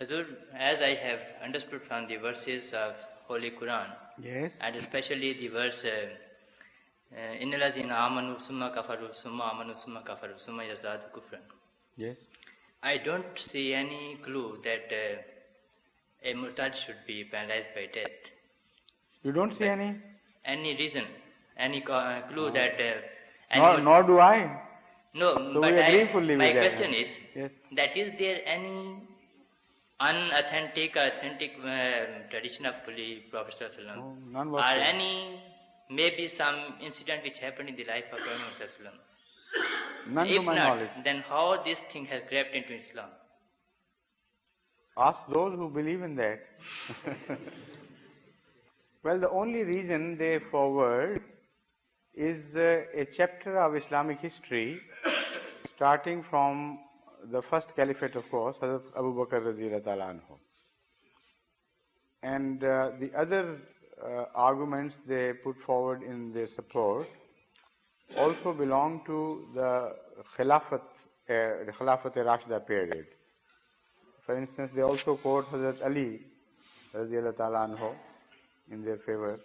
Hazur, as I have understood from the verses of Holy Quran, Yes. and especially the verse Innal ladzina amanu summa kafaru summa amanu summa kafaru summa yazdadu kufran. Yes. I don't see any clue that a murtad should be penalized by death. You don't see Any reason, any clue that... nor do I. No, So but we agree fully my with that. question is, Yes. that is there any unauthentic, authentic tradition of Holy Prophet ﷺ? No, none or whatsoever. any, maybe some incident which happened in the life of Prophet ﷺ? None to If my not, knowledge. then how this thing has crept into Islam? Ask those who believe in that. Well, the only reason they forward is a chapter of Islamic history starting from the first caliphate, of course, Hazrat Abu Bakr radhiyallahu ta'ala anhu. And the other arguments they put forward in their support also belong to the Khilafat-e-Rashida period. For instance, they also quote Hazrat Ali radhiyallahu ta'ala anhu in their favor.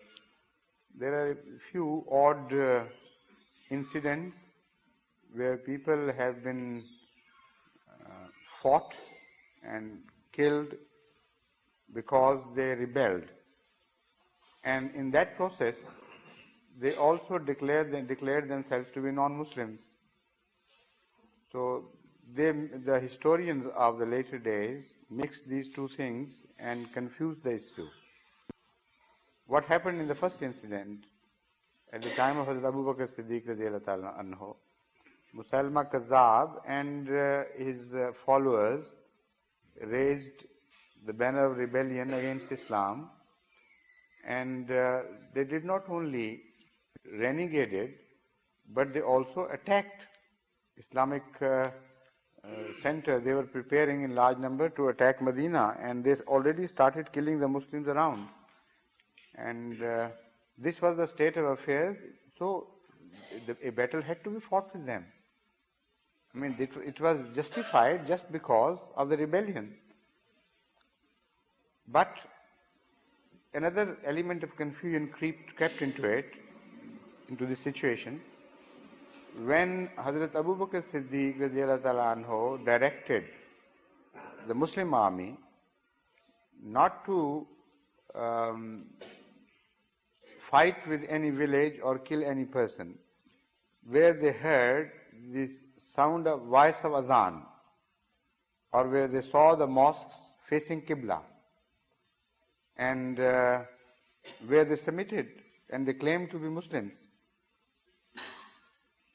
There are a few odd incidents where people have been fought and killed because they rebelled. And in that process, they also declared themselves to be non-Muslims. So the historians of the later days mixed these two things and confused the issue. What happened in the first incident, at the time of Hazrat Abu Bakr Siddiq radhiyallahu ta'ala anhu, Musailama Kazzab and his followers raised the banner of rebellion against Islam, and they did not only renegaded, but they also attacked Islamic center. They were preparing in large number to attack Medina, and they already started killing the Muslims around. And this was the state of affairs, so a battle had to be fought with them. I mean, it was justified just because of the rebellion. But another element of confusion crept into this situation, when Hazrat Abu Bakr Siddiq radhiyallahu ta'ala anhu directed the Muslim army not to fight with any village or kill any person, where they heard this sound of voice of azan, or where they saw the mosques facing Qibla, and where they submitted and they claimed to be Muslims.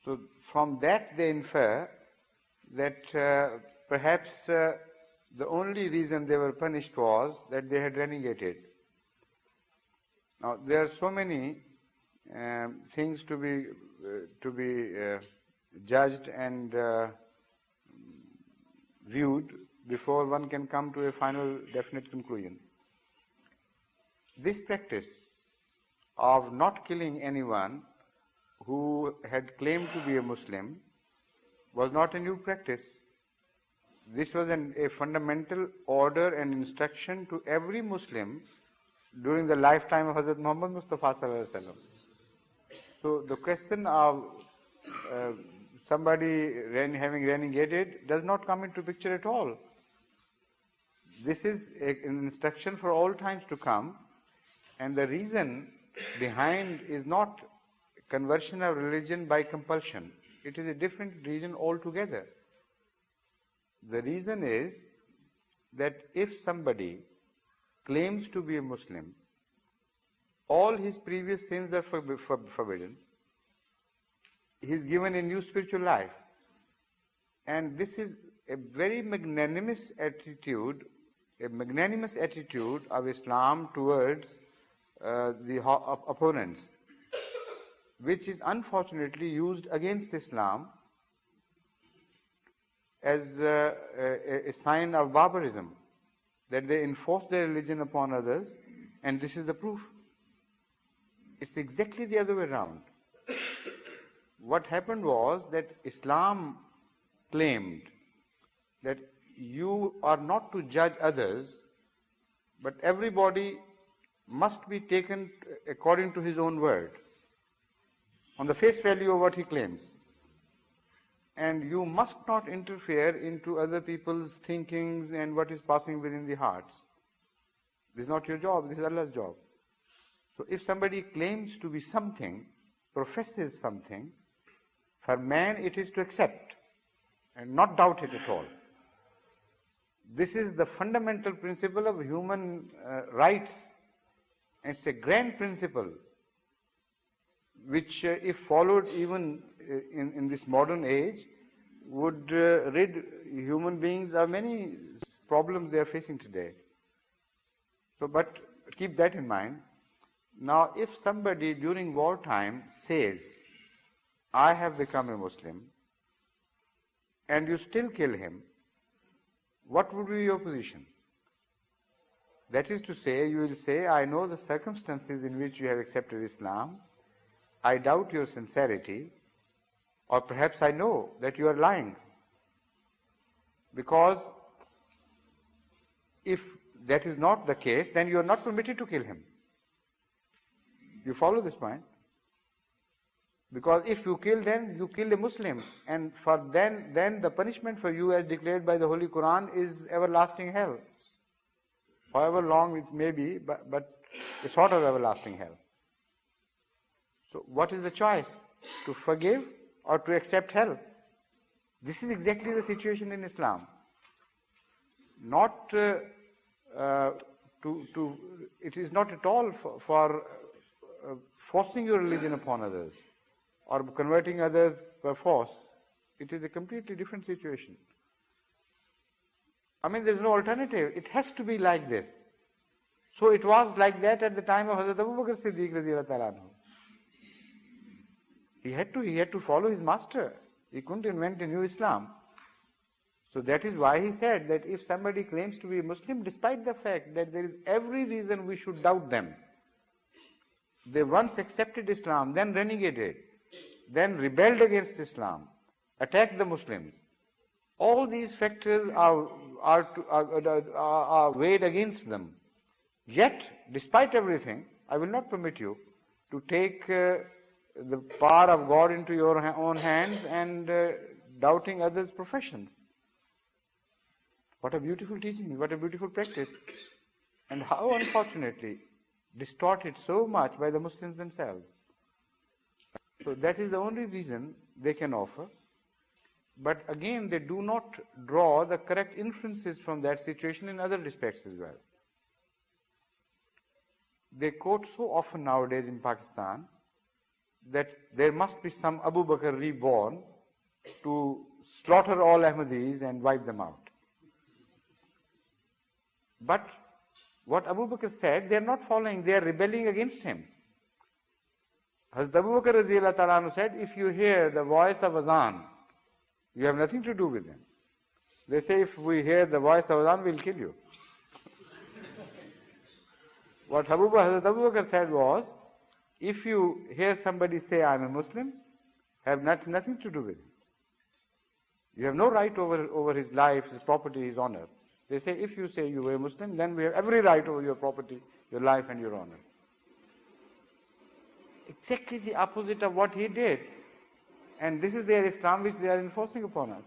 So from that they infer that perhaps the only reason they were punished was that they had renegated. Now there are so many things to be judged and viewed before one can come to a final definite conclusion. This practice of not killing anyone who had claimed to be a Muslim was not a new practice. This was a fundamental order and instruction to every Muslim during the lifetime of Hazrat Muhammad Mustafa sallallahu alaihi wasallam. So the question of somebody having renegated does not come into picture at all. This is an instruction for all times to come, and the reason behind is not conversion of religion by compulsion. It is a different reason altogether. The reason is that if somebody claims to be a Muslim, all his previous sins are forbidden. He is given a new spiritual life. And this is a very magnanimous attitude of Islam towards the opponents, which is unfortunately used against Islam as a sign of barbarism, that they enforce their religion upon others, and this is the proof. It's exactly the other way around. What happened was that Islam claimed that you are not to judge others, but everybody must be taken according to his own word, on the face value of what he claims. And you must not interfere into other people's thinkings and what is passing within the hearts. This is not your job, this is Allah's job. So if somebody claims to be something, professes something, for man it is to accept and not doubt it at all. This is the fundamental principle of human rights. It's a grand principle which, if followed even in this modern age, would rid human beings of many problems they are facing today. So, but keep that in mind. Now, if somebody during wartime says, I have become a Muslim, and you still kill him, what would be your position? That is to say, you will say, I know the circumstances in which you have accepted Islam, I doubt your sincerity, or perhaps I know that you are lying. Because if that is not the case, then you are not permitted to kill him. You follow this point? Because if you kill them, you kill a Muslim, and for then the punishment for you as declared by the Holy Quran is everlasting hell. However long it may be, but a sort of everlasting hell. So what is the choice? To forgive or to accept hell? This is exactly the situation in Islam. Not it is not at all for forcing your religion upon others or converting others by force. It is a completely different situation. I mean, there is no alternative. It has to be like this. So it was like that at the time of Hazrat Abu Bakr Siddiq radiyallahu ta'ala anhu. He had to follow his master. He couldn't invent a new Islam. So that is why he said that if somebody claims to be a Muslim, despite the fact that there is every reason we should doubt them, they once accepted Islam, then renegated, then rebelled against Islam, attacked the Muslims. All these factors are weighed against them. Yet, despite everything, I will not permit you to take the power of God into your own hands and doubting others' professions. What a beautiful teaching, what a beautiful practice. And how unfortunately distorted so much by the Muslims themselves. So that is the only reason they can offer. But again, they do not draw the correct inferences from that situation in other respects as well. They quote so often nowadays in Pakistan that there must be some Abu Bakr reborn to slaughter all Ahmadis and wipe them out. But what Abu Bakr said, they are not following, they are rebelling against him. Hazrat Abu Bakr radiyallahu ta'ala anhu said, if you hear the voice of azan, you have nothing to do with them. They say, if we hear the voice of azan, we'll kill you. What Hazrat Abu Bakr said was, if you hear somebody say, I am a Muslim, have nothing to do with him. You have no right over his life, his property, his honor. They say, if you say you are a Muslim, then we have every right over your property, your life and your honor. Exactly the opposite of what he did. And this is their Islam which they are enforcing upon us.